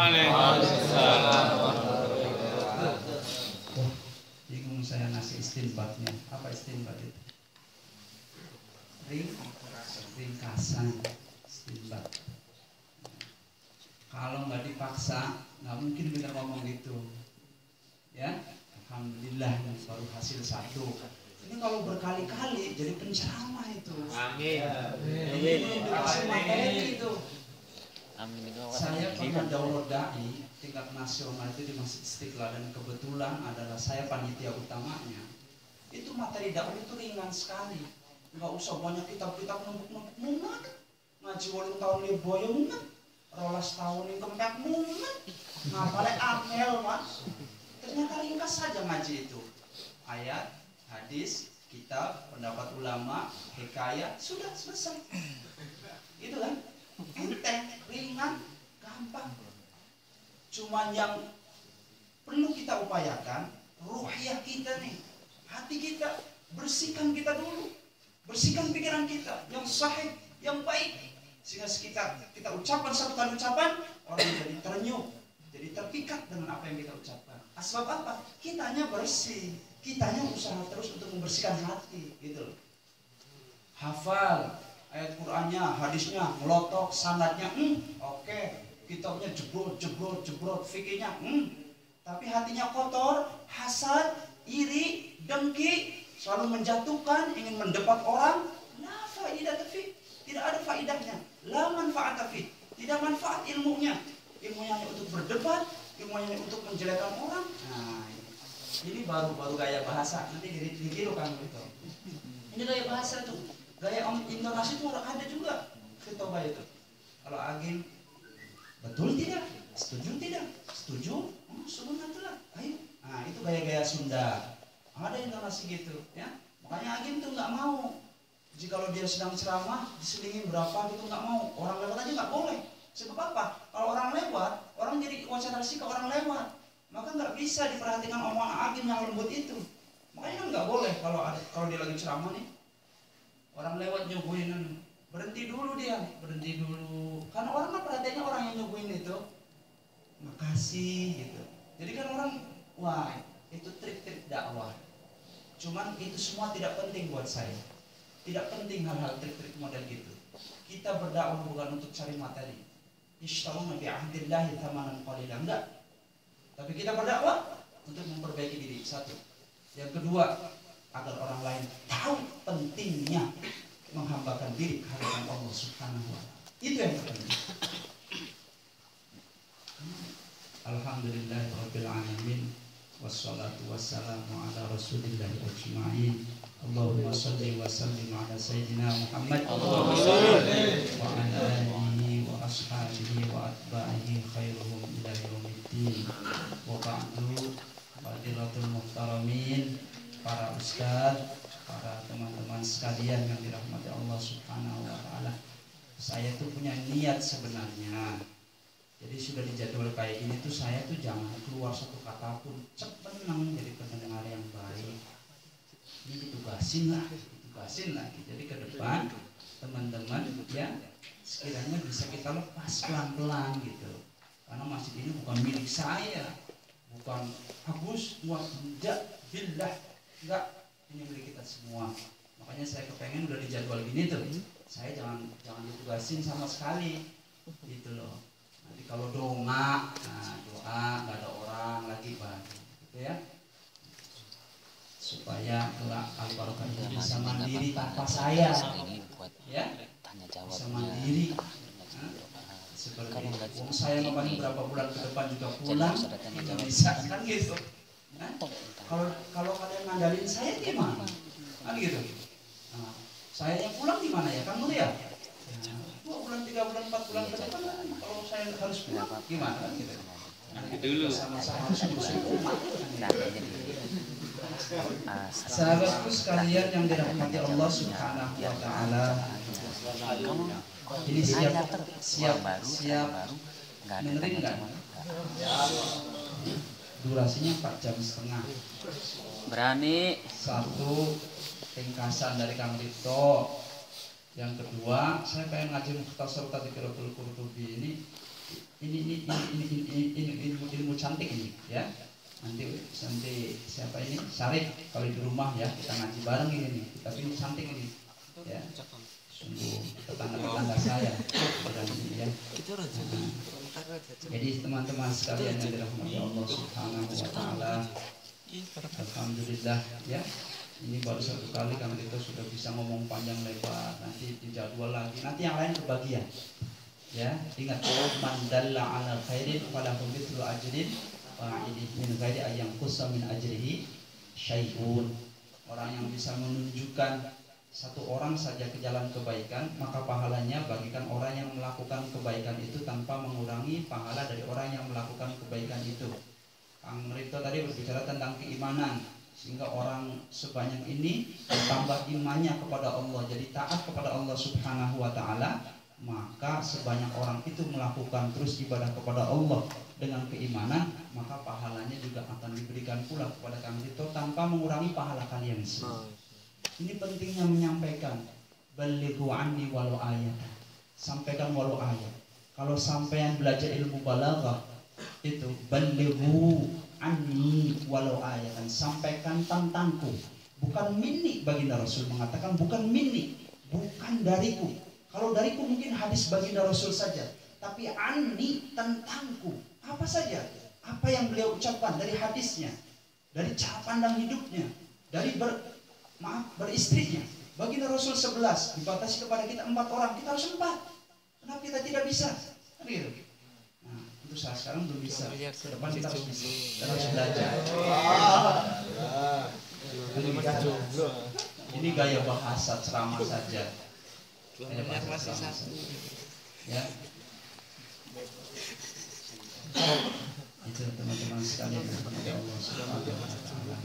Waalaikumsalam. Bingung saya ngasih istinbatnya. Apa istinbat itu? Ringkasan istinbat. Kalau nggak dipaksa, nggak mungkin kita ngomong gitu. Ya, alhamdulillah baru hasil satu. Ini kalau berkali-kali jadi penceramah itu. Amin. Ini dikasih materi itu. Amin. Saya pernah daurah dai tingkat nasional itu di Masjid Istiqlal dan kebetulan adalah saya panitia utamanya. Itu materi dakwah itu ringan sekali, nggak usah banyak kitab-kitab numpuk-numpuk mumet. Ngaji 8 tahun li boyo mumet, 12 tahun yang kempek mumet. Ngapalnya angel mas. Ternyata ringkas saja ngaji itu. Ayat, hadis, kitab, pendapat ulama, hikayat, sudah selesai. Itu kan? Enteng, ringan, gampang. Cuman yang perlu kita upayakan, ruhiyah kita nih, hati kita, bersihkan kita dulu, bersihkan pikiran kita yang sahih, yang baik, sehingga kita ucapkan satu kali ucapan, orang jadi ternyuh, jadi terpikat dengan apa yang kita ucapkan. Sebab apa? Kitanya bersih, kitanya usaha terus untuk membersihkan hati, gitu loh. Hafal ayat Qur'annya, hadisnya, melotok, sanadnya, oke. Kitabnya jebrot, fikihnya, tapi hatinya kotor, hasad, iri, dengki, selalu menjatuhkan, ingin mendebat orang, la faidah fi, tidak ada faidahnya, la manfaat fi, tidak manfaat ilmunya hanya untuk berdebat, ilmunya hanya untuk menjelekkan orang. Nah, ini baru gaya bahasa, nanti ditiru kan gitu. Ini gaya bahasa tuh, gaya intonasi itu ada juga, ketoba itu. Kalau agim betul tidak? Setuju tidak? Setuju? Subhanallah. Ayo. Nah, itu gaya-gaya Sunda. Ada intonasi gitu, ya. Makanya Agim tuh nggak mau. Jikalau dia sedang ceramah, diselingin berapa gitu nggak mau. Orang lewat aja nggak boleh. Sebab apa? Kalau orang lewat, orang jadi konsentrasi ke orang lewat. Maka nggak bisa diperhatikan omongan Agim yang lembut itu. Makanya kan nggak boleh kalau dia lagi ceramah nih. Orang lewat nyuguhin, berhenti dulu dia, berhenti dulu. Karena orang kan perhatiannya orang yang nyuguhin itu, makasih gitu. Jadi kan orang, wah itu trik-trik dakwah. Cuman itu semua tidak penting buat saya. Tidak penting hal-hal trik-trik model gitu. Kita berdakwah bukan untuk cari materi. Ishtaruna bi'ahdillahi thamanan qalila, enggak. Tapi kita berdakwah untuk memperbaiki diri, satu. Yang kedua, agar orang lain tahu pentingnya menghambakan diri kehadiran Allah Subhanahu wa ta'ala. Itu yang terpenting. Alhamdulillahirabbil alamin wassalatu wassalamu ala rasulillahi ajma'in. Allahumma shalli wa sallim ala sayyidina Muhammad wa ala alihi wa ashabihi wa atba'ihi khairuhum ila yaumiddin. Wa ba'du, fadilatul muhtaramin, para ustaz, para teman-teman sekalian yang dirahmati Allah Subhanahu wa ta'ala. Saya tuh punya niat sebenarnya. Jadi sudah dijadwal kayak gini tuh saya tuh jangan keluar satu kata pun, cepet jadi pendengar yang baik. Ini ditugasin lagi. Jadi ke depan teman-teman ya sekiranya bisa kita lepas pelan-pelan gitu. Karena masjid ini bukan milik saya, bukan Agus, tidak, billah, enggak. Ini milik kita semua. Makanya saya kepengen udah dijadwal gini tuh, saya jangan ditugasin sama sekali, gitu loh. Nanti kalau doa nggak ada orang lagi bantu, gitu ya. Supaya kelak al-barokah itu bisa mandiri tanpa saya, ya, bisa mandiri. Seperti saya kemarin berapa bulan ke depan juga pulang, bisa kan gitu. Kalau kalian ngandalin saya gimana? Kan gitu. Nah, saya yang pulang gimana ya? Kamu ya? 2 bulan, 3 bulan, 4 bulan ke depan, kalau saya harus pulang gimana? Kan gitu. Nanti dulu sama-sama harus umat. Sahabatku sekalian yang dirahmati Allah Subhanahu wa ta'ala, ini siap menerima nggak? Durasinya 4,5 jam. Berani. Satu, ringkasan dari Kang Rito. Yang kedua, saya pengen ngaji Mukhtasar Tadzkiratul Qurtubi ini Syarif, kalau di rumah ya kita ngaji bareng ini nih, tapi ini cantik ini, ya. Sungguh tetangga-tetangga saya, dan ini ya. Jadi teman-teman sekalian yang dirahmati Allah Subhanahu Wa Taala, alhamdulillah ya. Ini baru satu kali karena kita sudah bisa ngomong panjang lebar. Nanti dijadwal lagi. Nanti yang lain kebagian. Ya, ingat man dalla ala khairin falahu mithlu ajrin fa'ilih min ghairi ayyan qussa min ajrihi syai'un. Orang yang bisa menunjukkan satu orang saja ke jalan kebaikan, maka pahalanya bagikan orang yang melakukan kebaikan itu tanpa mengurangi pahala dari orang yang melakukan kebaikan itu. Kang Rito tadi berbicara tentang keimanan, sehingga orang sebanyak ini bertambah imannya kepada Allah, jadi taat kepada Allah Subhanahu Wa Taala, maka sebanyak orang itu melakukan terus ibadah kepada Allah dengan keimanan, maka pahalanya juga akan diberikan pula kepada Kang Rito tanpa mengurangi pahala kalian semua. Ini pentingnya menyampaikan, balighu anni walau ayat, sampaikan walau ayat. Kalau sampean belajar ilmu balaghah itu balighu anni walau ayat, sampaikan tentangku, bukan minni. Baginda Rasul mengatakan bukan minni, bukan dariku. Kalau dariku mungkin hadis baginda Rasul saja, tapi anni, tentangku. Apa saja, apa yang beliau ucapkan dari hadisnya, dari cara pandang hidupnya, dari beristrinya. Baginda Rasul 11, dibatasi kepada kita 4 orang, kita harus 4. Kenapa kita tidak bisa? Kan gitu. Nah, itu saya sekarang belum bisa. Ke depan kita harus bisa. Kita harus belajar. Ini gaya bahasa ceramah saja. Gaya bahasa ceramah saja. Ya. Itu teman-teman sekalian, kepada Allah Subhanahu Wa Taala.